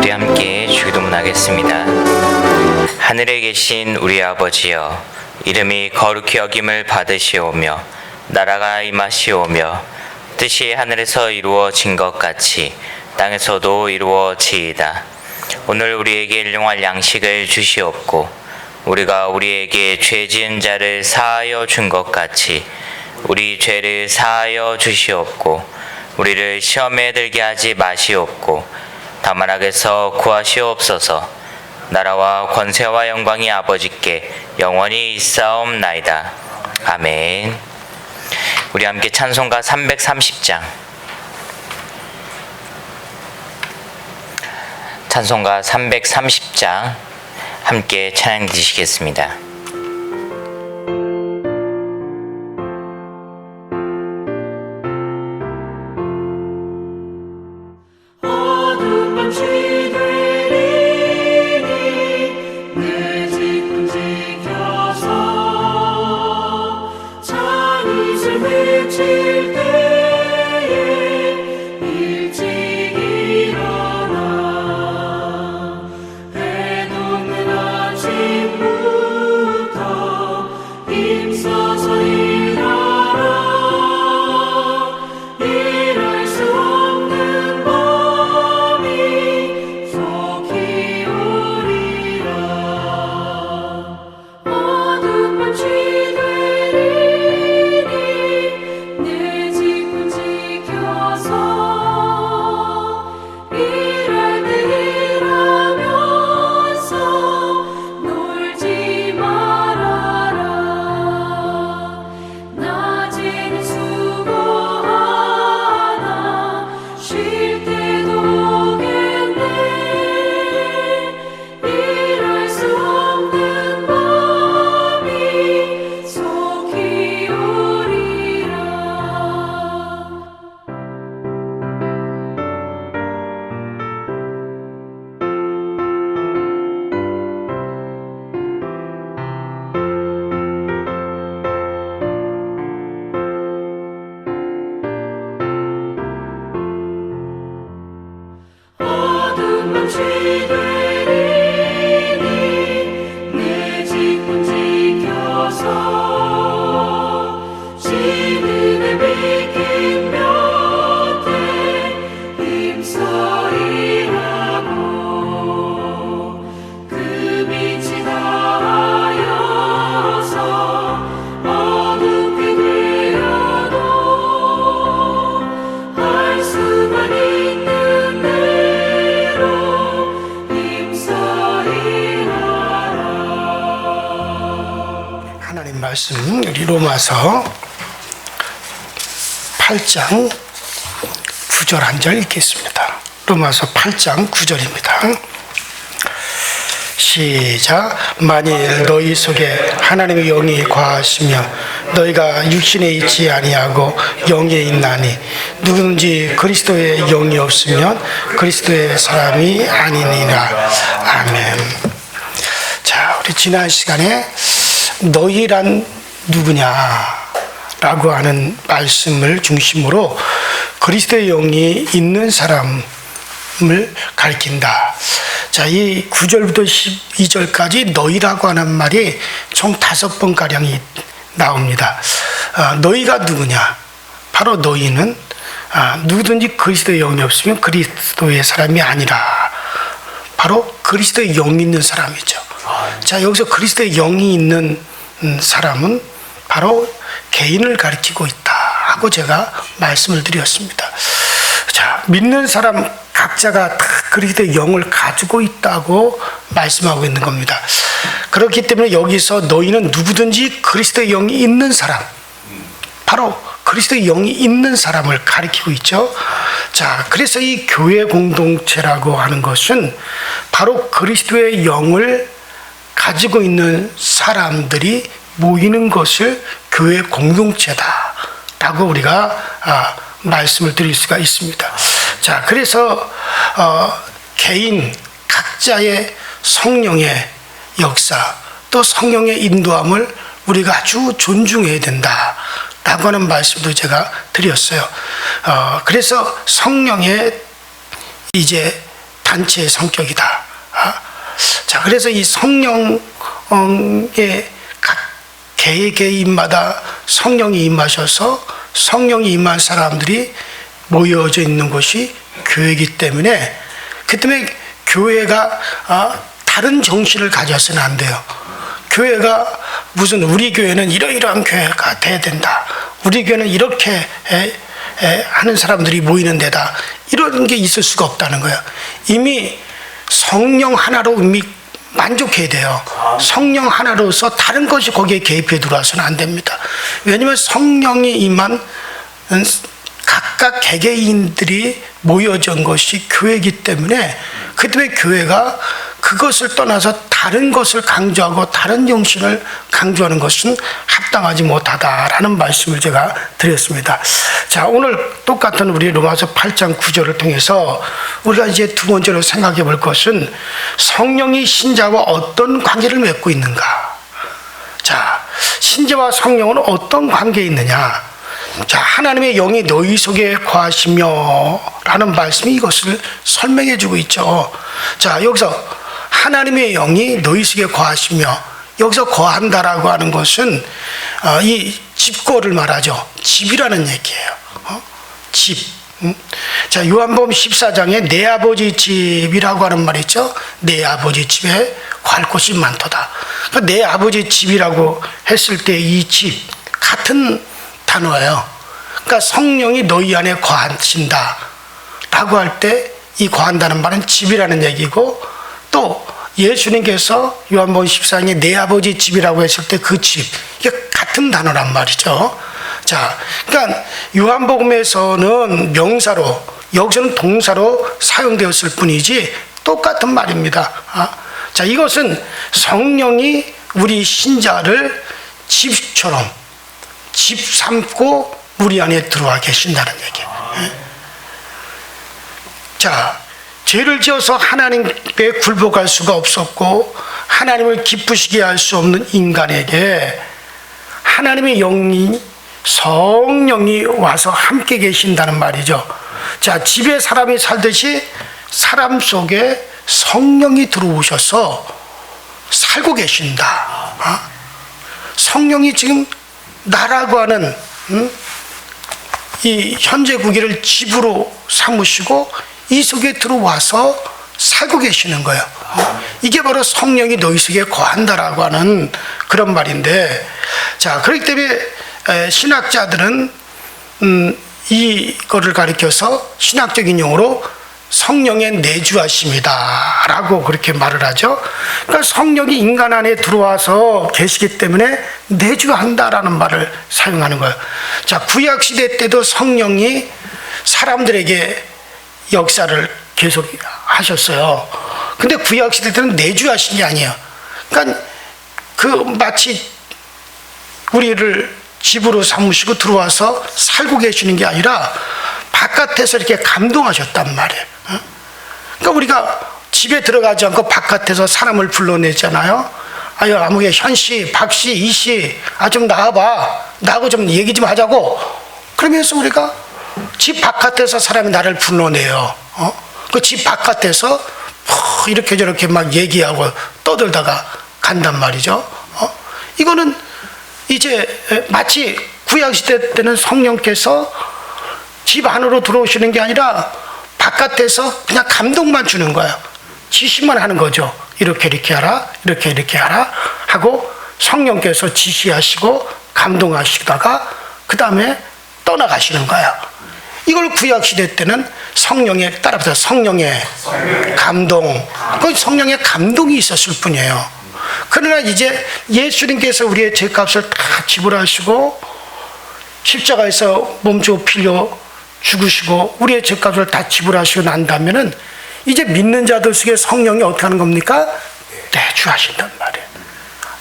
우리 함께 주기도문하겠습니다. 하늘에 계신 우리 아버지여, 이름이 거룩히 여김을 받으시오며 나라가 임하시오며 뜻이 하늘에서 이루어진 것 같이 땅에서도 이루어지이다. 오늘 우리에게 일용할 양식을 주시옵고 우리가 우리에게 죄 지은 자를 사하여 준 것 같이 우리 죄를 사하여 주시옵고 우리를 시험에 들게 하지 마시옵고 다만 악에서 구하시옵소서. 나라와 권세와 영광이 아버지께 영원히 있사옵나이다. 아멘. 우리 함께 찬송가 330장, 찬송가 330장 함께 찬양 드리시겠습니다. 말씀 우리 로마서 8장 9절 한 절 읽겠습니다. 로마서 8장 9절입니다. 시작. 만일 너희 속에 하나님의 영이 거하시며 너희가 육신에 있지 아니하고 영에 있나니 누구든지 그리스도의 영이 없으면 그리스도의 사람이 아니니라. 아멘. 자, 우리 지난 시간에 너희란 누구냐라고 하는 말씀을 중심으로 그리스도의 영이 있는 사람을 가리킨다. 자, 이 9절부터 12절까지 너희라고 하는 말이 총 5번가량이 나옵니다. 너희가 누구냐? 바로 너희는 누구든지 그리스도의 영이 없으면 그리스도의 사람이 아니라, 바로 그리스도의 영이 있는 사람이죠. 자, 여기서 그리스도의 영이 있는 사람은 바로 개인을 가리키고 있다 하고 제가 말씀을 드렸습니다. 자, 믿는 사람 각자가 다 그리스도의 영을 가지고 있다고 말씀하고 있는 겁니다. 그렇기 때문에 여기서 너희는 누구든지 그리스도의 영이 있는 사람, 바로 그리스도의 영이 있는 사람을 가리키고 있죠. 자, 그래서 이 교회 공동체라고 하는 것은 바로 그리스도의 영을 가지고 있는 사람들이 모이는 것을 교회 공동체다라고 우리가 말씀을 드릴 수가 있습니다. 자, 그래서 개인 각자의 성령의 역사, 또 성령의 인도함을 우리가 아주 존중해야 된다라고 하는 말씀도 제가 드렸어요. 그래서 성령의 이제 단체의 성격이다. 자, 그래서 이 성령의 각 개개인마다 성령이 임하셔서 성령이 임한 사람들이 모여져 있는 곳이 교회이기 때문에, 그 때문에 교회가 다른 정신을 가져서는 안 돼요. 교회가 무슨 우리 교회는 이러이러한 교회가 돼야 된다, 우리 교회는 이렇게 하는 사람들이 모이는 데다, 이런 게 있을 수가 없다는 거예요. 이미 성령 하나로 이미 만족해야 돼요. 성령 하나로서 다른 것이 거기에 개입해 들어와서는 안 됩니다. 왜냐하면 성령이 임한 각각 개개인들이 모여진 것이 교회이기 때문에, 그 때문에 교회가 그것을 떠나서 다른 것을 강조하고 다른 정신을 강조하는 것은 합당하지 못하다라는 말씀을 제가 드렸습니다. 자, 오늘 똑같은 우리 로마서 8장 9절을 통해서 우리가 이제 두 번째로 생각해 볼 것은 성령이 신자와 어떤 관계를 맺고 있는가. 자, 신자와 성령은 어떤 관계에 있느냐. 자, 하나님의 영이 너희 속에 거하시며 라는 말씀이 이것을 설명해 주고 있죠. 자, 여기서 하나님의 영이 너희 속에 거하시며, 여기서 거한다라고 하는 것은 이 집거를 말하죠. 집이라는 얘기예요. 집. 자, 요한복음 14장에 내 아버지 집이라고 하는 말이 있죠. 내 아버지 집에 갈 곳이 많도다. 그러니까 내 아버지 집이라고 했을 때 이 집 같은 단어예요. 그러니까 성령이 너희 안에 거하신다 라고 할 때 이 거한다는 말은 집이라는 얘기고, 또 예수님께서 요한복음 14장에 내 아버지 집이라고 했을 때 그 집, 이게 같은 단어란 말이죠. 자, 그러니까 요한복음에서는 명사로, 여기서는 동사로 사용되었을 뿐이지 똑같은 말입니다. 자, 이것은 성령이 우리 신자를 집처럼 집 삼고 우리 안에 들어와 계신다는 얘기예요. 자, 죄를 지어서 하나님께 굴복할 수가 없었고 하나님을 기쁘시게 할 수 없는 인간에게 하나님의 영이, 성령이 와서 함께 계신다는 말이죠. 자, 집에 사람이 살듯이 사람 속에 성령이 들어오셔서 살고 계신다. 성령이 지금 나라고 하는 이 현재 구기를 집으로 삼으시고 이 속에 들어와서 살고 계시는 거예요. 이게 바로 성령이 너희 속에 거한다라고 하는 그런 말인데, 자, 그렇기 때문에 신학자들은 이거를 가리켜서 신학적인 용어로 성령의 내주하심이다 라고 그렇게 말을 하죠. 그러니까 성령이 인간 안에 들어와서 계시기 때문에 내주한다라는 말을 사용하는 거예요. 자, 구약시대 때도 성령이 사람들에게 역사를 계속 하셨어요. 근데 구약시대 때는 내주하신 게 아니에요. 그러니까 마치 우리를 집으로 삼으시고 들어와서 살고 계시는 게 아니라 바깥에서 이렇게 감동하셨단 말이에요. 그러니까 우리가 집에 들어가지 않고 바깥에서 사람을 불러내잖아요. 아유, 아무개 현씨, 박씨, 이씨, 좀 나와봐. 나하고 좀 얘기 좀 하자고. 그러면서 우리가 집 바깥에서 사람이 나를 불러내요. 그 집 바깥에서 이렇게 저렇게 막 얘기하고 떠들다가 간단 말이죠. 이거는 이제 마치 구약시대 때는 성령께서 집 안으로 들어오시는 게 아니라 바깥에서 그냥 감동만 주는 거예요. 지시만 하는 거죠. 이렇게 이렇게 하라, 이렇게 이렇게 하라 하고 성령께서 지시하시고 감동하시다가 그 다음에 떠나가시는 거예요. 이걸 구약시대 때는 성령에 따라서 성령의 감동, 그 성령의 감동이 있었을 뿐이에요. 그러나 이제 예수님께서 우리의 죄값을 다 지불하시고 십자가에서 몸주고 필려 죽으시고 우리의 죄값을 다 지불하시고 난다면은 이제 믿는 자들 속에 성령이 어떻게 하는 겁니까? 내주하신단 말이에요.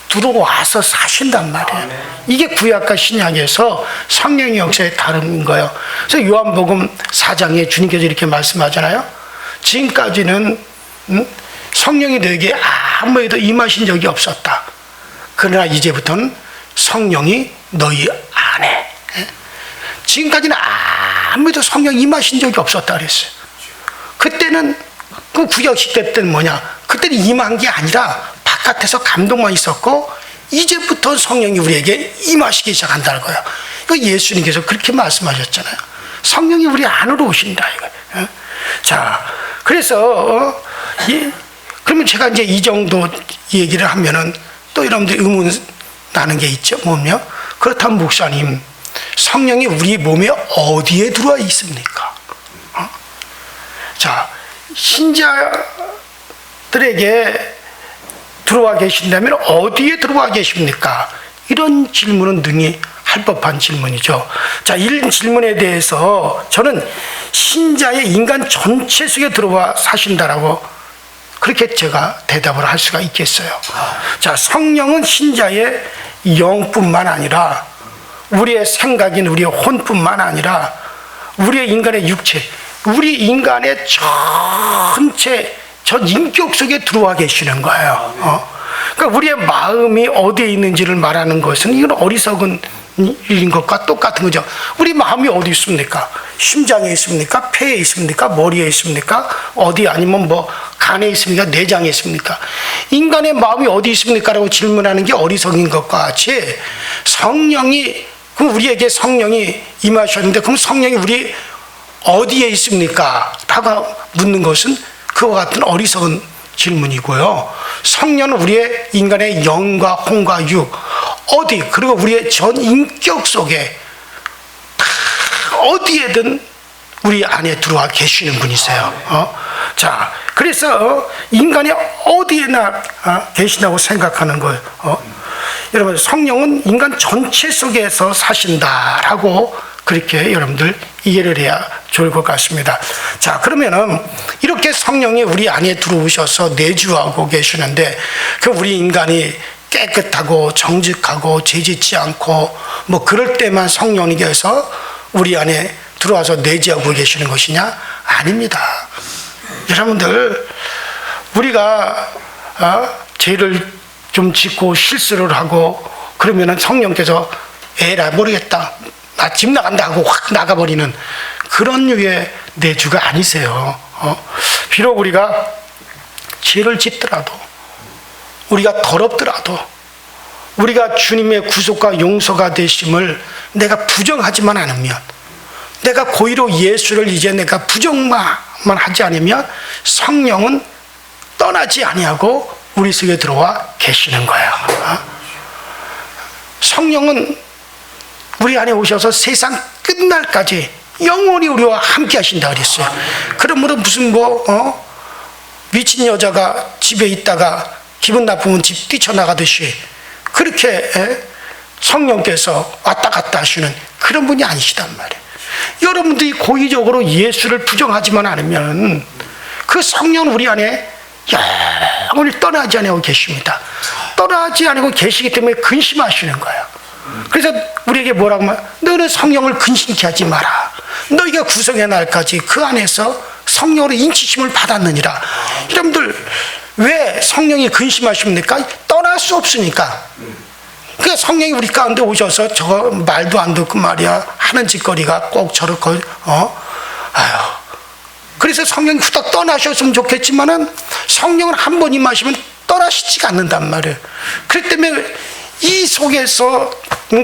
들어와서 사신단 말이에요. 이게 구약과 신약에서 성령의 역사에 다른 거예요. 그래서 요한복음 4장에 주님께서 이렇게 말씀하잖아요. 지금까지는 성령이 너에게 아무에도 임하신 적이 없었다. 그러나 이제부터는 성령이 너희 안에. 지금까지는 아무에도 성령이 임하신 적이 없었다 그랬어요. 그때는 그 구약시대 때는 뭐냐? 그때는 임한 게 아니라 바깥에서 감동만 있었고 이제부터 성령이 우리에게 임하시기 시작한다는 거예요. 이거 예수님께서 그렇게 말씀하셨잖아요. 성령이 우리 안으로 오신다 이거. 자, 그래서 그러면 제가 이제 이 정도 얘기를 하면은 또 여러분들 의문 나는 게 있죠. 뭐냐? 그렇다면 목사님, 성령이 우리 몸에 어디에 들어와 있습니까? 자, 신자들에게 들어와 계신다면 어디에 들어와 계십니까? 이런 질문은 능히 할 법한 질문이죠. 자, 이 질문에 대해서 저는 신자의 인간 전체 속에 들어와 사신다라고 그렇게 제가 대답을 할 수가 있겠어요. 자, 성령은 신자의 영뿐만 아니라 우리의 생각인 우리의 혼뿐만 아니라 우리의 인간의 육체, 우리 인간의 전체 전 인격 속에 들어와 계시는 거예요. 그러니까 우리의 마음이 어디에 있는지를 말하는 것은 이건 어리석은 일인 것과 똑같은 거죠. 우리 마음이 어디 있습니까? 심장에 있습니까? 폐에 있습니까? 머리에 있습니까? 어디 아니면 뭐 간에 있습니까? 내장에 있습니까? 인간의 마음이 어디 있습니까? 라고 질문하는 게 어리석인 것과 같이 성령이, 그럼 우리에게 성령이 임하셨는데 그럼 성령이 우리 어디에 있습니까? 라고 묻는 것은 그와 같은 어리석은 질문이고요. 성령은 우리의 인간의 영과 혼과 육, 어디, 그리고 우리의 전 인격 속에 다 어디에든 우리 안에 들어와 계시는 분이세요. 자, 그래서 인간이 어디에나 계신다고 생각하는 거예요. 여러분, 성령은 인간 전체 속에서 사신다라고 그렇게 여러분들 이해를 해야 좋을 것 같습니다. 자, 그러면은 이렇게 성령이 우리 안에 들어오셔서 내주하고 계시는데 그 우리 인간이 깨끗하고 정직하고 죄짓지 않고 뭐 그럴 때만 성령님께서 우리 안에 들어와서 내주하고 계시는 것이냐? 아닙니다. 여러분들, 우리가 죄를 좀 짓고 실수를 하고 그러면은 성령께서 에라 모르겠다, 나 집 나간다 하고 확 나가버리는 그런 류의 내주가 아니세요. 비록 우리가 죄를 짓더라도, 우리가 더럽더라도, 우리가 주님의 구속과 용서가 되심을 내가 부정하지만 않으면, 내가 고의로 예수를 이제 내가 부정만 하지 않으면 성령은 떠나지 아니하고 우리 속에 들어와 계시는 거예요. 성령은 우리 안에 오셔서 세상 끝날까지 영원히 우리와 함께 하신다 그랬어요. 그러므로 무슨 미친 여자가 집에 있다가 기분 나쁘면 집 뛰쳐나가듯이 그렇게 성령께서 왔다 갔다 하시는 그런 분이 아니시단 말이에요. 여러분들이 고의적으로 예수를 부정하지만 않으면 그 성령은 우리 안에 영원히 떠나지 않고 계십니다. 떠나지 않고 계시기 때문에 근심하시는 거예요. 그래서 우리에게 뭐라고 하면, 너는 성령을 근심케 하지 마라. 너희가 구속의 날까지 그 안에서 성령으로 인치심을 받았느니라. 여러분들, 왜 성령이 근심하십니까? 떠날 수 없으니까. 그러니까 성령이 우리 가운데 오셔서 저거 말도 안 듣고 말이야 하는 짓거리가 꼭 저렇게 그래서 성령이 후딱 떠나셨으면 좋겠지만은 성령은 한 번 임하시면 떠나시지가 않는단 말이에요. 그렇기 때문에 이 속에서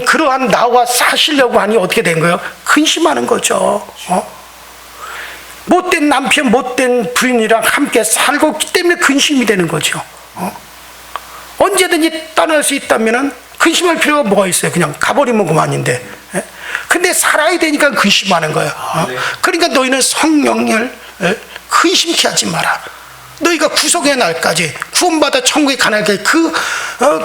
그러한 나와 사시려고 하니 어떻게 된 거예요? 근심하는 거죠. 못된 남편, 못된 부인이랑 함께 살고 있기 때문에 근심이 되는 거죠. 언제든지 떠날 수 있다면 근심할 필요가 뭐가 있어요? 그냥 가버리면 그만인데. 근데 살아야 되니까 근심하는 거예요. 그러니까 너희는 성령을 근심케 하지 마라. 너희가 구속의 날까지, 구원받아 천국에 가는 날까지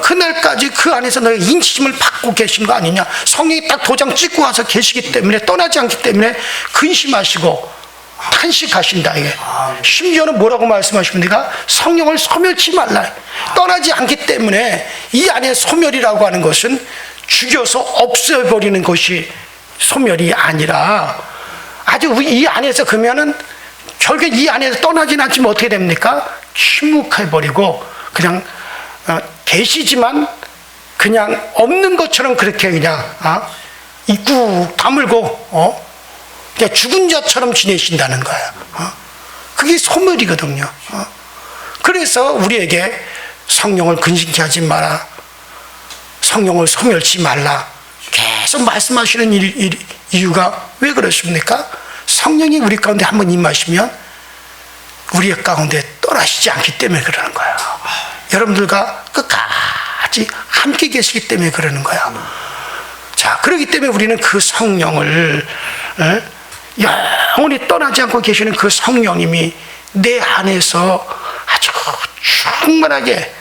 그날까지 그 안에서 너희가 인치심을 받고 계신 거 아니냐. 성령이 딱 도장 찍고 와서 계시기 때문에, 떠나지 않기 때문에 근심하시고 탄식하신다. 이게 심지어는 뭐라고 말씀하십니까? 성령을 소멸치 말라. 떠나지 않기 때문에 이 안에 소멸이라고 하는 것은 죽여서 없애버리는 것이 소멸이 아니라 아주 이 안에서 그러면은 결국 이 안에서 떠나진 않지만 어떻게 됩니까? 침묵해버리고 그냥 계시지만 그냥 없는 것처럼 그렇게 그냥 입 다물고 그냥 죽은 자처럼 지내신다는 거예요. 그게 소멸이거든요. 그래서 우리에게 성령을 근심케 하지 마라, 성령을 소멸치 말라 계속 말씀하시는 이유가 왜 그렇습니까? 성령이 우리 가운데 한번 임하시면 우리 가운데 떠나시지 않기 때문에 그러는 거예요. 여러분들과 끝까지 함께 계시기 때문에 그러는 거예요. 자, 그렇기 때문에 우리는 그 성령을 영원히 떠나지 않고 계시는 그 성령님이 내 안에서 아주 충만하게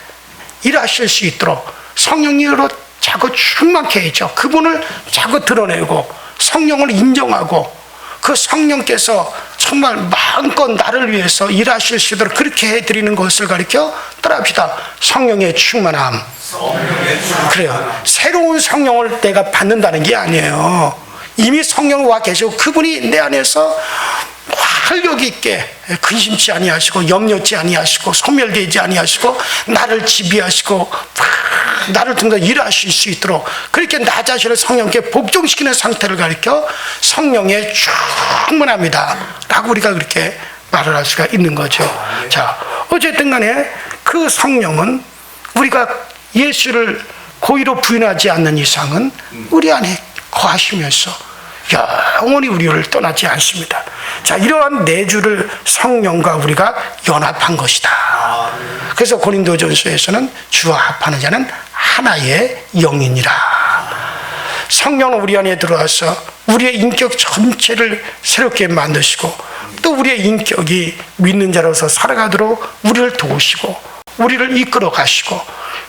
일하실 수 있도록 성령으로 자꾸 충만케 해줘. 그분을 자꾸 드러내고 성령을 인정하고 그 성령께서 정말 마음껏 나를 위해서 일하실 수 있도록 그렇게 해드리는 것을 가리켜 따라합시다. 성령의 충만함. 그래요. 새로운 성령을 내가 받는다는 게 아니에요. 이미 성령 와 계시고 그분이 내 안에서 활력 있게 근심치 아니하시고 염려치 아니하시고 소멸되지 아니하시고 나를 지배하시고 나를 통해서 일하실 수 있도록 그렇게 나 자신을 성령께 복종시키는 상태를 가리켜 성령의 충만합니다 라고 우리가 그렇게 말을 할 수가 있는 거죠. 자, 어쨌든 간에 그 성령은 우리가 예수를 고의로 부인하지 않는 이상은 우리 안에 거하시면서 영원히 우리를 떠나지 않습니다. 자, 이러한 내주를 성령과 우리가 연합한 것이다. 그래서 고린도전서에서는 주와 합하는 자는 하나의 영이니라. 성령은 우리 안에 들어와서 우리의 인격 전체를 새롭게 만드시고 또 우리의 인격이 믿는 자로서 살아가도록 우리를 도우시고 우리를 이끌어 가시고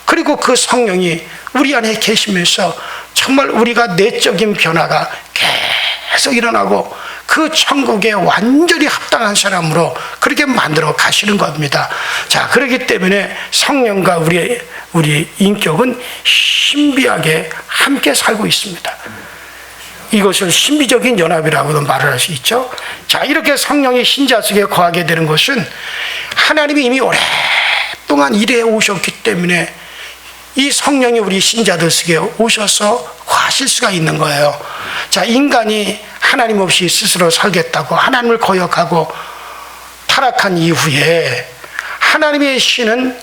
그리고 그 성령이 우리 안에 계시면서 정말 우리가 내적인 변화가 계속 일어나고 그 천국에 완전히 합당한 사람으로 그렇게 만들어 가시는 겁니다. 자, 그렇기 때문에 성령과 우리 인격은 신비하게 함께 살고 있습니다. 이것을 신비적인 연합이라고도 말을 할 수 있죠. 자, 이렇게 성령이 신자 속에 거하게 되는 것은 하나님이 이미 오랫동안 일해 오셨기 때문에 이 성령이 우리 신자들 속에 오셔서 거하실 수가 있는 거예요. 자, 인간이 하나님 없이 스스로 살겠다고 하나님을 거역하고 타락한 이후에 하나님의 신은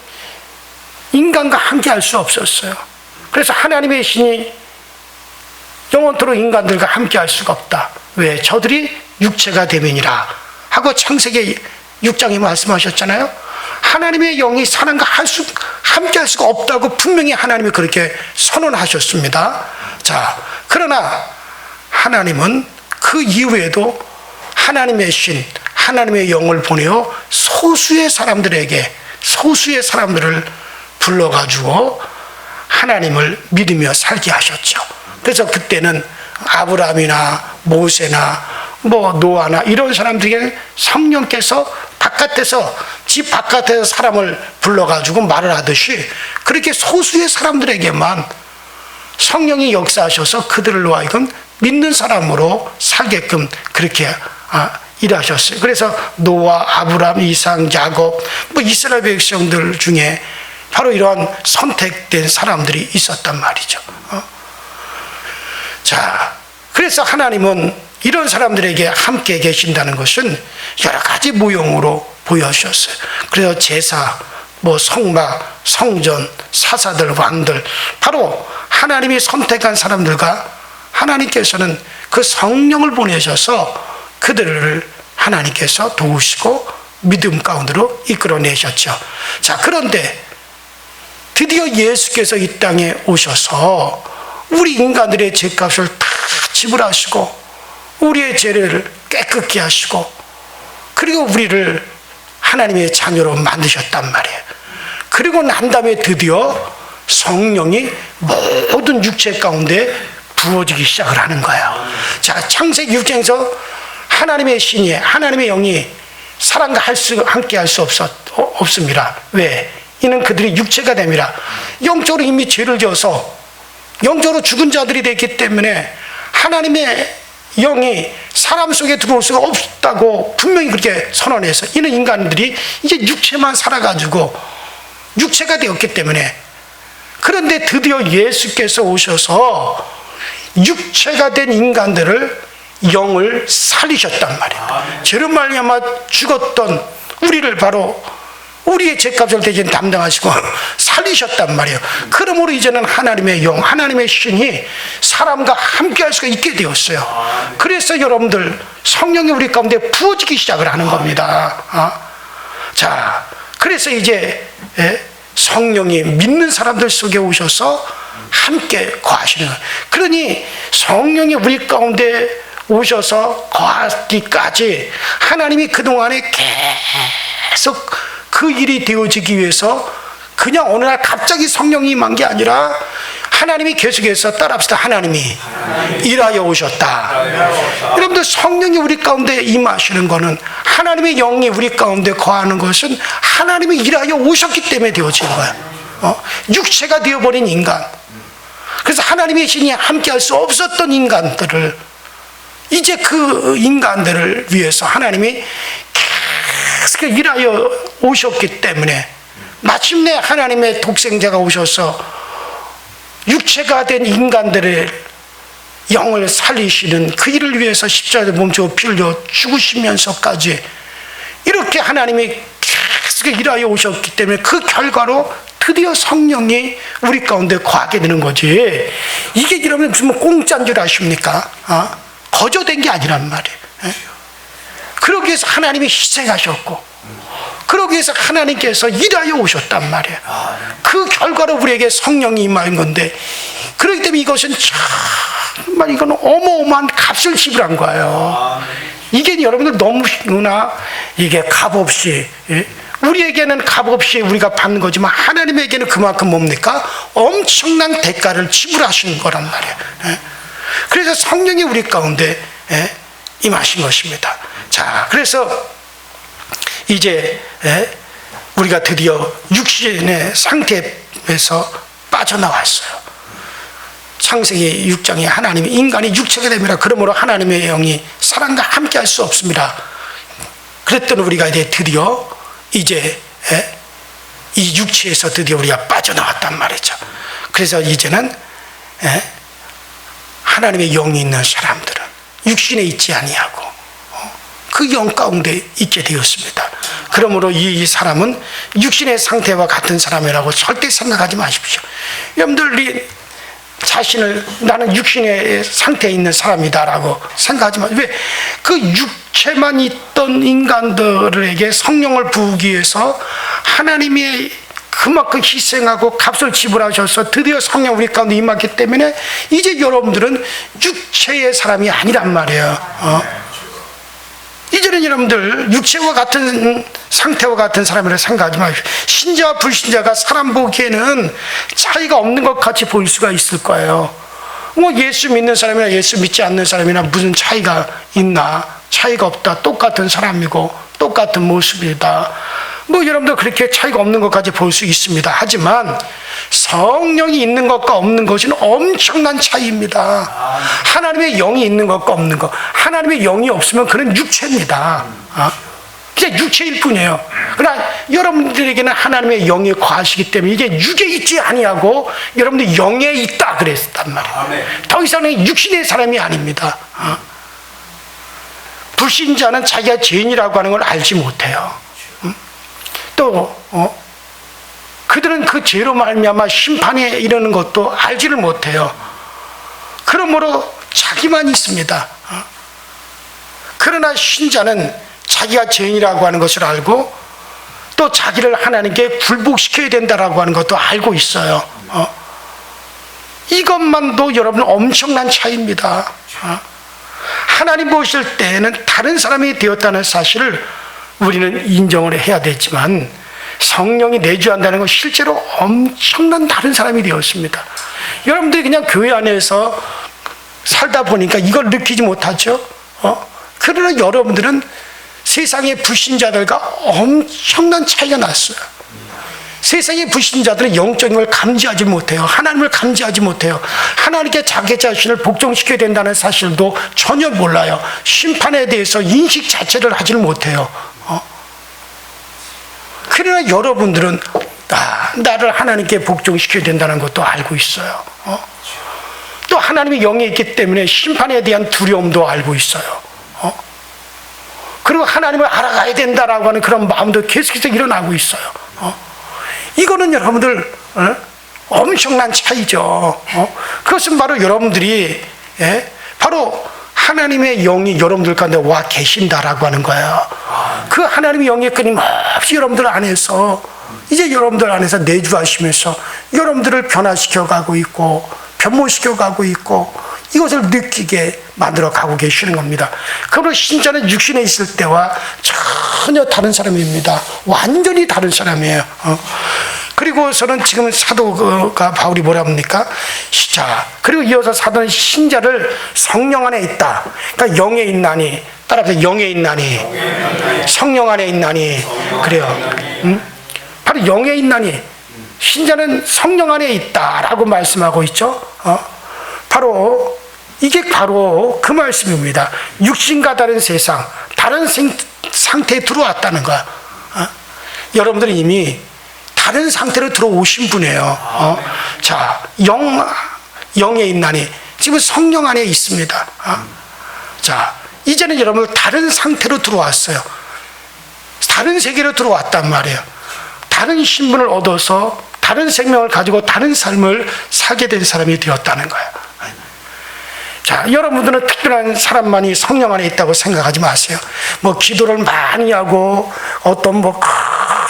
인간과 함께 할 수 없었어요. 그래서 하나님의 신이 영원토록 인간들과 함께 할 수가 없다. 왜? 저들이 육체가 되면이라 하고 창세기 6장에 말씀하셨잖아요. 하나님의 영이 사람과 함께 할 수가 없다고 분명히 하나님이 그렇게 선언하셨습니다. 자, 그러나 하나님은 그 이후에도 하나님의 신, 하나님의 영을 보내어 소수의 사람들을 불러가지고 하나님을 믿으며 살게 하셨죠. 그래서 그때는 아브라함이나 모세나 노아나 이런 사람들에게 성령께서 집 바깥에서 사람을 불러가지고 말을 하듯이 그렇게 소수의 사람들에게만 성령이 역사하셔서 그들로 하여금 믿는 사람으로 살게끔 그렇게 일하셨어요. 그래서 노아, 아브라함, 이삭, 야곱 이스라엘 백성들 중에 바로 이러한 선택된 사람들이 있었단 말이죠. 자, 그래서 하나님은 이런 사람들에게 함께 계신다는 것은 여러 가지 모형으로 보여주셨어요. 그래서 제사, 성막, 성전, 사사들, 왕들 바로 하나님이 선택한 사람들과 하나님께서는 그 성령을 보내셔서 그들을 하나님께서 도우시고 믿음 가운데로 이끌어내셨죠. 자, 그런데 드디어 예수께서 이 땅에 오셔서 우리 인간들의 죄값을 다 지불하시고 우리의 죄를 깨끗게 하시고 그리고 우리를 하나님의 자녀로 만드셨단 말이에요. 그리고 난 다음에 드디어 성령이 모든 육체 가운데 부어지기 시작을 하는 거예요. 자, 창세기 6장에서 하나님의 신이, 하나님의 영이 사람과 함께 할 수 없습니다. 왜? 이는 그들이 육체가 됨이라. 영적으로 이미 죄를 지어서 영적으로 죽은 자들이 됐기 때문에 하나님의 영이 사람 속에 들어올 수가 없다고 분명히 그렇게 선언해서 이는 인간들이 이제 육체만 살아가지고 육체가 되었기 때문에 그런데 드디어 예수께서 오셔서 육체가 된 인간들을 영을 살리셨단 말이에요. 죄로 말미암아 죽었던 우리를 바로 우리의 죄값을 대신 담당하시고 살리셨단 말이에요. 그러므로 이제는 하나님의 영, 하나님의 신이 사람과 함께 할 수가 있게 되었어요. 그래서 여러분들 성령이 우리 가운데 부어지기 시작을 하는 겁니다. 자, 그래서 이제 성령이 믿는 사람들 속에 오셔서 함께 거하시는 거예요. 그러니 성령이 우리 가운데 오셔서 거하기까지 하나님이 그동안에 계속 그 일이 되어지기 위해서 그냥 어느 날 갑자기 성령이 임한 게 아니라 하나님이 계속해서 따라합시다. 하나님이 일하여 오셨다. 여러분들 성령이 우리 가운데 임하시는 것은 하나님의 영이 우리 가운데 거하는 것은 하나님이 일하여 오셨기 때문에 되어지는 거예요. 육체가 되어버린 인간, 그래서 하나님의 신이 함께할 수 없었던 인간들을 이제 그 인간들을 위해서 하나님이 계속 일하여 오셨기 때문에 마침내 하나님의 독생자가 오셔서 육체가 된 인간들의 영을 살리시는 그 일을 위해서 십자가에 몸주고 피 흘려 죽으시면서까지 이렇게 하나님이 계속 일하여 오셨기 때문에 그 결과로 드디어 성령이 우리 가운데 거하게 되는 거지. 이게 여러분 무슨 공짜인 줄 아십니까? 거저된 게 아니란 말이에요. 그러기 위해서 하나님이 희생하셨고, 그러기 위해서 하나님께서 일하여 오셨단 말이에요. 그 결과로 우리에게 성령이 임한 건데, 그렇기 때문에 이것은 정말 이건 어마어마한 값을 지불한 거예요. 이게 여러분들 너무나 이게 값없이, 우리에게는 값없이 우리가 받는 거지만 하나님에게는 그만큼 뭡니까? 엄청난 대가를 지불하시는 거란 말이에요. 그래서 성령이 우리 가운데 임하신 것입니다. 자, 그래서 이제 우리가 드디어 육신의 상태에서 빠져나왔어요. 창세기 6장에 하나님이 인간이 육체가 됩니다. 그러므로 하나님의 영이 사람과 함께 할 수 없습니다. 그랬던 우리가 이제 드디어 이제 이 육체에서 드디어 우리가 빠져나왔단 말이죠. 그래서 이제는 하나님의 영이 있는 사람들은 육신에 있지 아니하고 그 영 가운데 있게 되었습니다. 그러므로 이 사람은 육신의 상태와 같은 사람이라고 절대 생각하지 마십시오. 여러분들이 자신을 나는 육신의 상태에 있는 사람이다라고 생각하지 마십시오. 왜? 그 육체만 있던 인간들에게 성령을 부으기 위해서 하나님이 그만큼 희생하고 값을 지불하셔서 드디어 성령 우리 가운데 임했기 때문에 이제 여러분들은 육체의 사람이 아니란 말이에요. 이제는 여러분들 육체와 같은 상태와 같은 사람이라 생각하지 마십시오. 신자와 불신자가 사람 보기에는 차이가 없는 것 같이 보일 수가 있을 거예요. 뭐 예수 믿는 사람이나 예수 믿지 않는 사람이나 무슨 차이가 있나? 차이가 없다. 똑같은 사람이고 똑같은 모습이다. 뭐 여러분들 그렇게 차이가 없는 것까지 볼 수 있습니다. 하지만 성령이 있는 것과 없는 것은 엄청난 차이입니다. 하나님의 영이 있는 것과 없는 것, 하나님의 영이 없으면 그는 육체입니다. 그냥 육체일 뿐이에요. 그러나 여러분들에게는 하나님의 영이 거하시기 때문에 이게 육에 있지 아니하고 여러분들 영에 있다 그랬단 말이에요. 더 이상은 육신의 사람이 아닙니다. 불신자는 자기가 죄인이라고 하는 걸 알지 못해요. 또 그들은 그 죄로 말미암아 심판에 이르는 것도 알지를 못해요. 그러므로 자기만 있습니다. 그러나 신자는 자기가 죄인이라고 하는 것을 알고 또 자기를 하나님께 굴복시켜야 된다라고 하는 것도 알고 있어요. 이것만도 여러분 엄청난 차이입니다. 하나님 보실 때에는 다른 사람이 되었다는 사실을 우리는 인정을 해야 되지만 성령이 내주한다는 건 실제로 엄청난 다른 사람이 되었습니다. 여러분들이 그냥 교회 안에서 살다 보니까 이걸 느끼지 못하죠. 그러나 여러분들은 세상의 불신자들과 엄청난 차이가 났어요. 세상의 불신자들은 영적인 걸 감지하지 못해요. 하나님을 감지하지 못해요. 하나님께 자기 자신을 복종시켜야 된다는 사실도 전혀 몰라요. 심판에 대해서 인식 자체를 하지를 못해요. 그러나 여러분들은 나를 하나님께 복종시켜야 된다는 것도 알고 있어요. 또 하나님의 영이 있기 때문에 심판에 대한 두려움도 알고 있어요. 그리고 하나님을 알아가야 된다라고 하는 그런 마음도 계속해서 일어나고 있어요. 이거는 여러분들 엄청난 차이죠. 그것은 바로 여러분들이 바로 하나님의 영이 여러분들 가운데 와 계신다라고 하는 거예요. 그 하나님의 영이 끊임없이 여러분들 안에서 이제 여러분들 안에서 내주하시면서 여러분들을 변화시켜 가고 있고 변모시켜 가고 있고 이것을 느끼게 만들어 가고 계시는 겁니다. 그러므로 신자는 육신에 있을 때와 전혀 다른 사람입니다. 완전히 다른 사람이에요. 그리고서는 지금 사도가 바울이 뭐라 합니까? 자, 그리고 이어서 사도는 신자를 성령 안에 있다. 그러니까 영에 있나니, 따라서 영에 있나니, 성령 안에 있나니, 그래요. 바로 영에 있나니, 신자는 성령 안에 있다라고 말씀하고 있죠. 바로 이게 바로 그 말씀입니다. 육신과 다른 세상, 다른 상태에 들어왔다는 거야. 여러분들은 이미 다른 상태로 들어오신 분이에요. 자, 영에 있나니 지금 성령 안에 있습니다. 자, 이제는 여러분 다른 상태로 들어왔어요. 다른 세계로 들어왔단 말이에요. 다른 신분을 얻어서 다른 생명을 가지고 다른 삶을 살게 된 사람이 되었다는 거예요. 자, 여러분들은 특별한 사람만이 성령 안에 있다고 생각하지 마세요. 뭐 기도를 많이 하고 어떤 뭐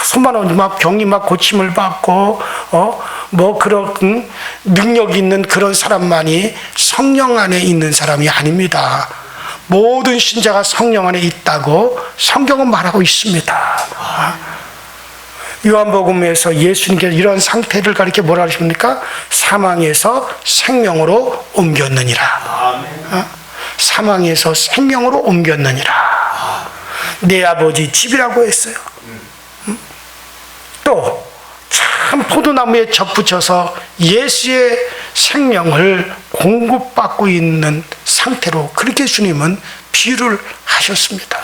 수많은 막 병이 막 고침을 받고 뭐 그런 능력 있는 그런 사람만이 성령 안에 있는 사람이 아닙니다. 모든 신자가 성령 안에 있다고 성경은 말하고 있습니다. 요한복음에서 예수님께서 이런 상태를 가리켜 뭐라 하십니까? 사망에서 생명으로 옮겼느니라. 사망에서 생명으로 옮겼느니라. 내 아버지 집이라고 했어요. 또 참 포도나무에 접붙여서 예수의 생명을 공급받고 있는 상태로 그렇게 주님은 비유를 하셨습니다.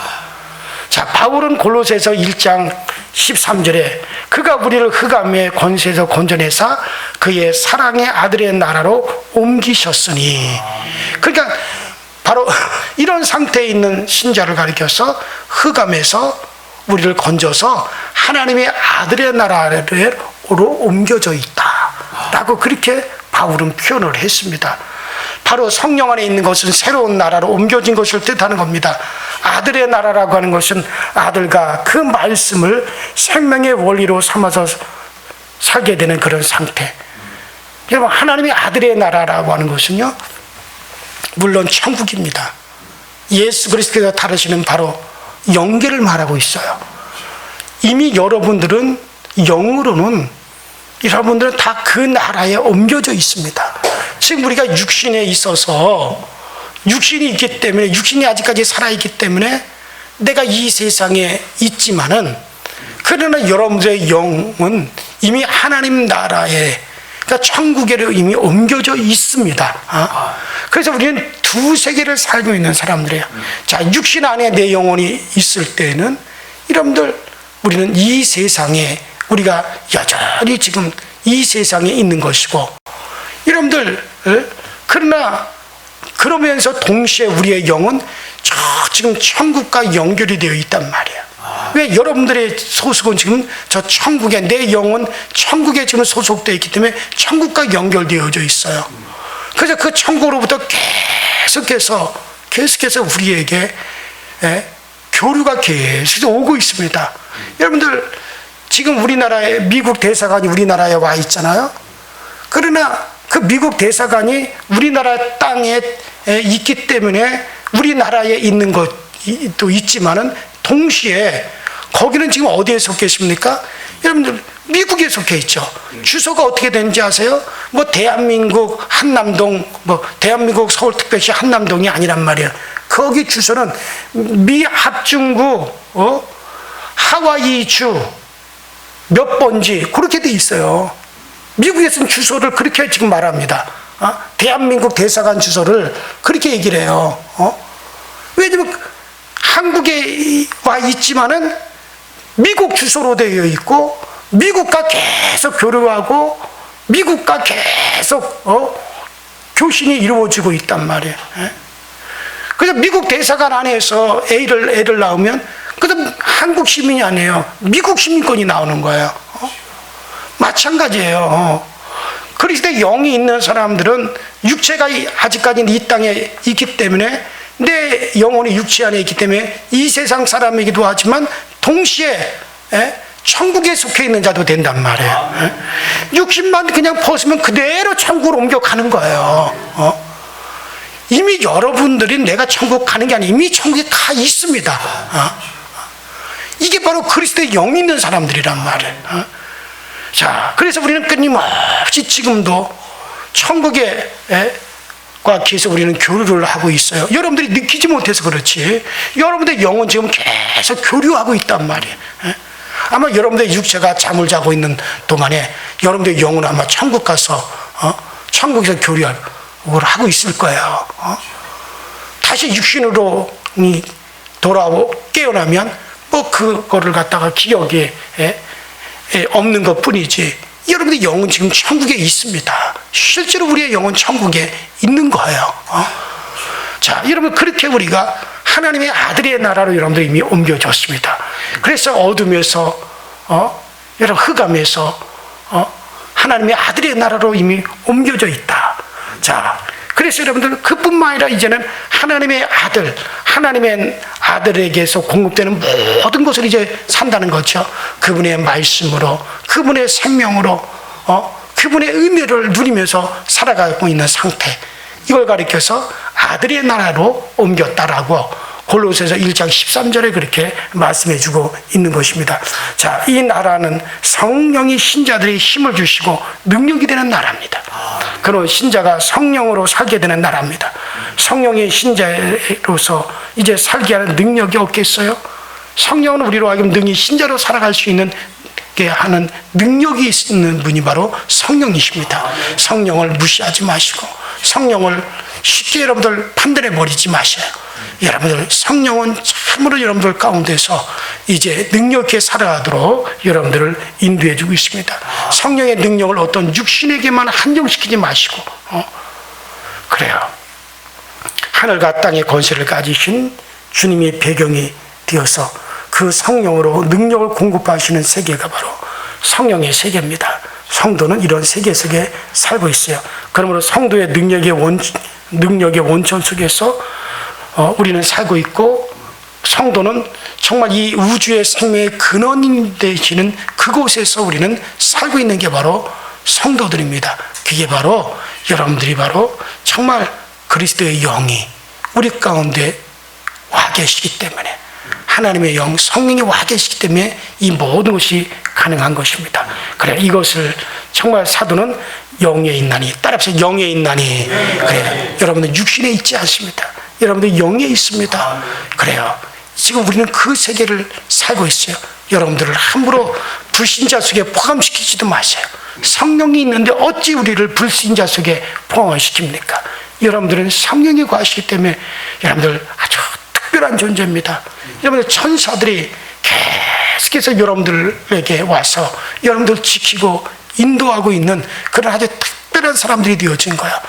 자, 바울은 골로새서 1장 13절에 그가 우리를 흑암의 권세에서 건져내사 그의 사랑의 아들의 나라로 옮기셨으니, 그러니까 바로 이런 상태에 있는 신자를 가리켜서 흑암에서 우리를 건져서 하나님의 아들의 나라로 옮겨져 있다라고 그렇게 바울은 표현을 했습니다. 바로 성령 안에 있는 것은 새로운 나라로 옮겨진 것을 뜻하는 겁니다. 아들의 나라라고 하는 것은 아들과 그 말씀을 생명의 원리로 삼아서 살게 되는 그런 상태. 여러분, 하나님의 아들의 나라라고 하는 것은요, 물론 천국입니다. 예수 그리스도께서 다루시는 바로 영계를 말하고 있어요. 이미 여러분들은 영으로는 여러분들은 다 그 나라에 옮겨져 있습니다. 지금 우리가 육신에 있어서 육신이 있기 때문에, 육신이 아직까지 살아있기 때문에 내가 이 세상에 있지만은, 그러나 여러분들의 영은 이미 하나님 나라에, 그러니까 천국에로 이미 옮겨져 있습니다. 그래서 우리는 두 세계를 살고 있는 사람들이에요. 자, 육신 안에 내 영혼이 있을 때는 여러분들, 우리는 이 세상에, 우리가 여전히 지금 이 세상에 있는 것이고, 여러분들, 그러나 그러면서 동시에 우리의 영은 지금 천국과 연결이 되어 있단 말이에요. 왜? 여러분들의 소속은 지금 저 천국에, 내 영은 천국에 지금 소속되어 있기 때문에 천국과 연결되어져 있어요. 그래서 그 천국으로부터 계속해서 우리에게 교류가 계속 오고 있습니다. 여러분들, 지금 우리나라에 미국 대사관이 우리나라에 와 있잖아요. 그러나 그 미국 대사관이 우리나라 땅에 있기 때문에 우리나라에 있는 것도 있지만은 동시에 거기는 지금 어디에 속해 있습니까? 여러분들, 미국에 속해 있죠. 주소가 어떻게 되는지 아세요? 뭐 대한민국 한남동, 뭐 대한민국 서울특별시 한남동이 아니란 말이에요. 거기 주소는 미 합중구 하와이주 몇 번지 그렇게 돼 있어요. 미국에서는 주소를 그렇게 지금 말합니다. 대한민국 대사관 주소를 그렇게 얘기를 해요. 왜냐면 한국에 와 있지만은 미국 주소로 되어 있고, 미국과 계속 교류하고 미국과 계속 교신이 이루어지고 있단 말이에요. 그래서 미국 대사관 안에서 애를 낳으면 그래도 한국 시민이 아니에요. 미국 시민권이 나오는 거예요. 마찬가지예요. 그리스도의 영이 있는 사람들은 육체가 아직까지 이 땅에 있기 때문에 내 영혼이 육체 안에 있기 때문에 이 세상 사람이기도 하지만 동시에 천국에 속해 있는 자도 된단 말이에요. 육신만 그냥 벗으면 그대로 천국으로 옮겨가는 거예요. 이미 여러분들이 내가 천국 가는 게 아니라 이미 천국에 다 있습니다. 이게 바로 그리스도의 영이 있는 사람들이란 말이에요. 자, 그래서 우리는 끊임없이 지금도 천국에 과 계속 우리는 교류를 하고 있어요. 여러분들이 느끼지 못해서 그렇지 여러분들의 영은 지금 계속 교류하고 있단 말이에요. 아마 여러분들의 육체가 잠을 자고 있는 동안에 여러분들의 영은 아마 천국 가서 천국에서 교류를 하고 있을 거예요. 다시 육신으로 돌아오고 깨어나면 뭐 그거를 갖다가 기억에 없는 것 뿐이지 여러분의 영은 지금 천국에 있습니다. 실제로 우리의 영은 천국에 있는 거예요. 자, 여러분 그렇게 우리가 하나님의 아들의 나라로 여러분들 이미 옮겨졌습니다. 그래서 어둠에서 여러분 흑암에서 하나님의 아들의 나라로 이미 옮겨져 있다. 자, 그래서 여러분들 그뿐만 아니라 이제는 하나님의 아들에게서 공급되는 모든 것을 이제 산다는 거죠. 그분의 말씀으로, 그분의 생명으로, 그분의 은혜를 누리면서 살아가고 있는 상태. 이걸 가리켜서 아들의 나라로 옮겼다라고 골로새서 1장 13절에 그렇게 말씀해주고 있는 것입니다. 자, 이 나라는 성령이 신자들의 힘을 주시고 능력이 되는 나라입니다. 그런 신자가 성령으로 살게 되는 나라입니다. 성령의 신자로서 이제 살게 하는 능력이 없겠어요? 성령은 우리로 하여금 능히 신자로 살아갈 수 있는 게 하는 능력이 있는 분이 바로 성령이십니다. 성령을 무시하지 마시고 성령을 쉽게 여러분들 판단해 버리지 마셔요. 여러분들 성령은 참으로 여러분들 가운데서 이제 능력 있게 살아가도록 여러분들을 인도해 주고 있습니다. 성령의 능력을 어떤 육신에게만 한정시키지 마시고 그래요. 하늘과 땅의 권세를 가지신 주님의 배경이 되어서 그 성령으로 능력을 공급하시는 세계가 바로 성령의 세계입니다. 성도는 이런 세계 속에 살고 있어요. 그러므로 성도의 능력의 원천 속에서 우리는 살고 있고 성도는 정말 이 우주의 생명의 근원이 되시는 그곳에서 우리는 살고 있는 게 바로 성도들입니다. 그게 바로 여러분들이 바로 정말 그리스도의 영이 우리 가운데 와 계시기 때문에 하나님의 영, 성령이 와 계시기 때문에 이 모든 것이 가능한 것입니다. 그래, 이것을 정말 사도는 영에 있나니, 따라서 영에 있나니. 그래, 여러분은 육신에 있지 않습니다. 여러분들 영에 있습니다. 그래요. 지금 우리는 그 세계를 살고 있어요. 여러분들을 함부로 불신자 속에 포함시키지도 마세요. 성령이 있는데 어찌 우리를 불신자 속에 포함시킵니까? 여러분들은 성령이 과하시기 때문에 여러분들 아주 특별한 존재입니다. 여러분들 천사들이 계속해서 여러분들에게 와서 여러분들 지키고 인도하고 있는 그런 아주 특별한 사람들이 되어진 거야.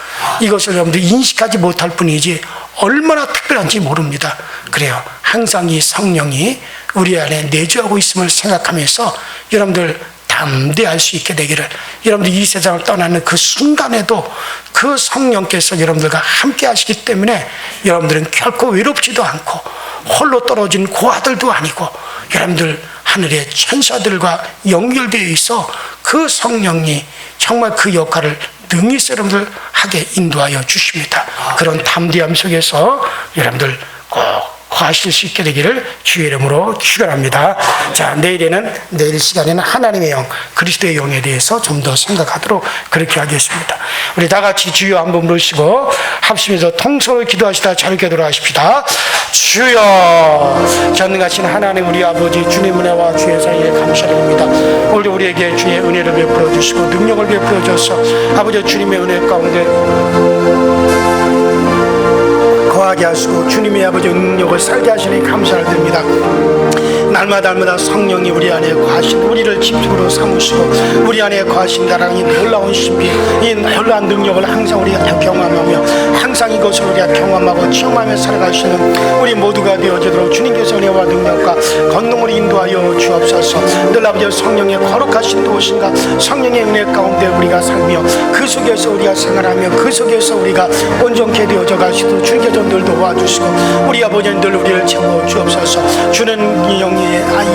이것을 여러분들이 인식하지 못할 뿐이지 얼마나 특별한지 모릅니다. 그래요. 항상 이 성령이 우리 안에 내주하고 있음을 생각하면서 여러분들 담대할 수 있게 되기를, 여러분들 이 세상을 떠나는 그 순간에도 그 성령께서 여러분들과 함께 하시기 때문에 여러분들은 결코 외롭지도 않고 홀로 떨어진 고아들도 아니고 여러분들 하늘의 천사들과 연결되어 있어 그 성령이 정말 그 역할을 능히 여러분들 하게 인도하여 주십니다. 그런 담대함 속에서 여러분들 꼭 거하실 수 있게 되기를 주의 이름으로 축원합니다. 자, 내일 시간에는 하나님의 영, 그리스도의 영에 대해서 좀 더 생각하도록 그렇게 하겠습니다. 우리 다 같이 주여 한번 부르시고 합심해서 통성으로 기도하시다 자유케 돌아가십시다. 주여, 전능하신 하나님 우리 아버지 주님 은혜와 주의 사이에 감사드립니다. 오늘 우리에게 주의 은혜를 베풀어 주시고 능력을 베풀어 주셔서 아버지 주님의 은혜 가운데 거하게 하시고 주님의 아버지 능력을 살게 하시니 감사를 드립니다. 날마다 성령이 우리 안에 거하신 우리를 집중으로 삼으시고 우리 안에 거하신다라는 이 놀라운 신비, 이 놀라운 능력을 항상 우리가 경험하며 항상 이것을 우리가 경험하고 체험하며 살아가시는 우리 모두가 되어지도록 주님께서 은혜와 능력과 권능을 인도하여 주옵소서. 늘 아버지 성령의 거룩하신 도우신가 성령의 은혜 가운데 우리가 살며 그 속에서 우리가 생활하며 그 속에서 우리가 온전케 되어져 가시도록 주님께서 늘 도와주시고 우리 아버지는 늘 우리를 채워 주옵소서. 주는 영이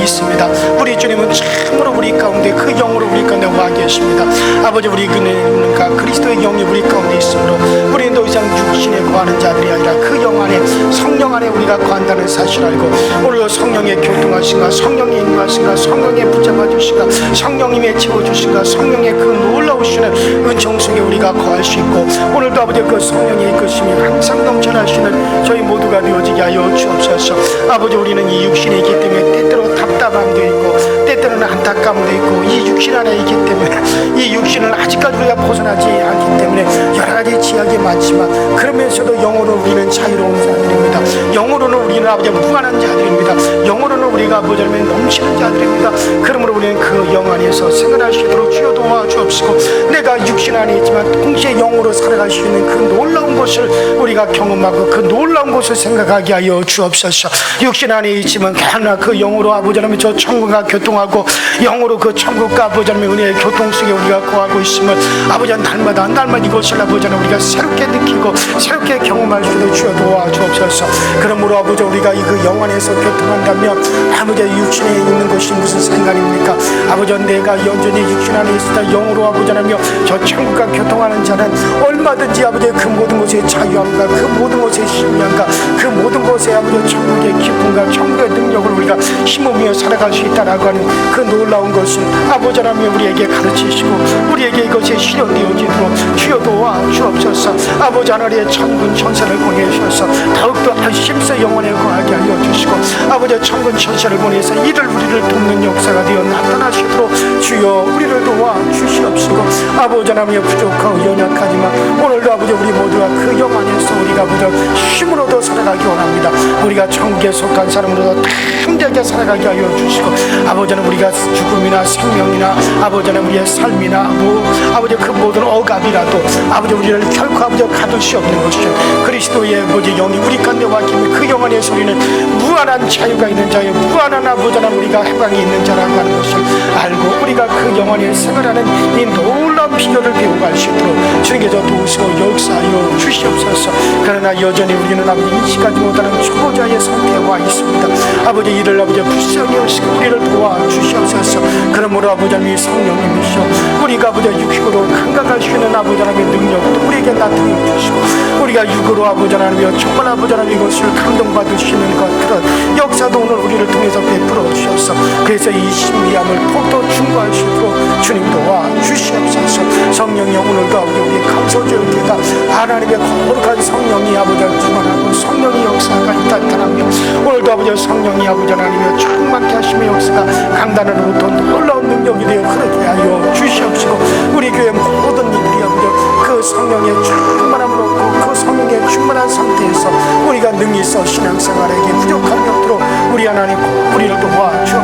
있습니다. 우리 주님은 참으로 우리 가운데 그 영으로 우리 가운데 와 계십니다. 아버지 우리 그는가 그리스도의 영이 우리 가운데 있으므로 우리는 더 이상 육신에 거하는 자들이 아니라 그 영 안에 성령 안에 우리가 거한다는 사실 알고 오늘도 성령의 교통하신가 성령의 인도하신가 성령의 붙잡아 주신가 성령님의 채워주신가 성령의 그 놀라우시는 은총 속에 우리가 거할 수 있고 오늘도 아버지 그 성령의 이끄심이 항상 넘쳐나시는 저희 모두가 되어지게 하여 주옵소서. 아버지 우리는 이 육신에 있기 때문에 때때로 답답함도 있고 때때로는 안타까움도 있고 이 육신 안에 있기 때문에 이 육신을 아직까지 우리가 벗어나지 않기 때문에 여러 가지 지약이 많지만 그러면서도 영으로 우리는 자유로운 자들입니다. 영으로는 우리는 아버지 무한한 자들입니다. 영으로는 우리가 아버지는 넘치는 자들입니다. 그러므로 우리는 그 영 안에서 생활할 수 있도록 주여 도와주옵시고 내가 육신 안에 있지만 동시에 영으로 살아갈 수 있는 그 놀라운 것을 우리가 경험하고 그 놀라운 것을 생각하게 하여 주옵소서. 육신 안에 있지만 하나 그 영으로 아버지 하나님 저 천국과 교통하고 영으로 그 천국과 아버지 하나님 은혜의 교통 속에 우리가 거하고 있음을 아버지 날마다 이것을 아버지 하나님 우리가 새롭게 느끼고 새롭게 경험할 수 있도록 주여 도와주옵소서. 그러므로 아버지 우리가 이 그 영 안에서 교통한다면 아버지 육신에 있는 것이 무슨 상관입니까? 아버지 내가 여전히 육신 안에 있다 영으로 아버지 하나며 저 천국과 교통하는 자는 얼마든지 아버지 그 모든 것에 자유함과 그 모든 것에 신비함과 그 모든 것에 아버지 천국의 기쁨과 천국의 능력을 우리가 힘으며 살아갈 수 있다라고 하는 그 놀라운 것을 아버지 하나님 우리에게 가르치시고 우리에게 이것이 실현되어지도록 주여 도와 주옵소서. 아버지 하나님의 천군 천사를 보내셔서 더욱더 힘써 영원에 거하게 하여 주시고 아버지 천군 천사를 보내서 이를 우리를 돕는 역사가 되어 나타나시도록 주여 우리를 도와 주시옵시고 아버지 하나님의 부족하고 연약하지만 오늘도 아버지 우리 모두가 그 영 안에서 우리가 아버지 힘으로도 살아가기 원합니다. 우리가 천국에 속한 사람으로도 힘들게 살아가게 하여 주시고 아버지 하나님 우리가 죽음이나 생명이나 아버지 하나님 우리의 삶이나 아버지 그 모든 억압이라도 아버지 우리를 결코 아버지 가둘 수 없는 것이죠. 그리스도의 아버지 영이 우리 가운데 왔기에 그 영 안에서 우리는 무한한 자유가 있는 자요 무한한 아버지 하나님 우리가 해방이 있는 자라고 하는 것을 알고 우리가 그 영 안에 생활하는 이 놀라운 비결을 배워갈 수 있도록 주님께서 도우시고 역사하여 주시옵소서. 그러나 여전히 우리는 아버지 인식하지 못하는 초보자의 상태에 와 있습니다. 아버지 이를 아버지 불쌍히 여시고 우리를 도와주시옵소서. 그러므로 아버지 하나님 성령님이시여 우리가 아버지 육으로 감각할 수 있는 아버지 하나님의 능력도 우리에게 나타내 주시고 우리가 육으로 아버지 하나님이여 정말 아버지 하나님 이것을 감동받을 수 있는 것 그런 역사도 오늘 우리를 통해서 베풀어 주셔서 그래서 이 신비함을 더욱더 중보할 수 있도록 주님 도와주시옵소서. 성령이 오늘도 아버지 우리 감소절기가 하나님의 거룩한 성령이 아버지를 충만하고 성령의 역사가 나타나며 오늘도 아버지 성령이 아버지 하나님의 충만케 하심의 역사가 강단으로부터 놀라운 능력이 되어 흐르게 하여 주시옵시고 우리 교회 모든 이들이 아버지 그 성령의 충만함을 얻고 그 성령의 충만한 상태에서 우리가 능히 있어 신앙생활에게 부족함이 없도록 우리 하나님 우리를 도와주옵소서.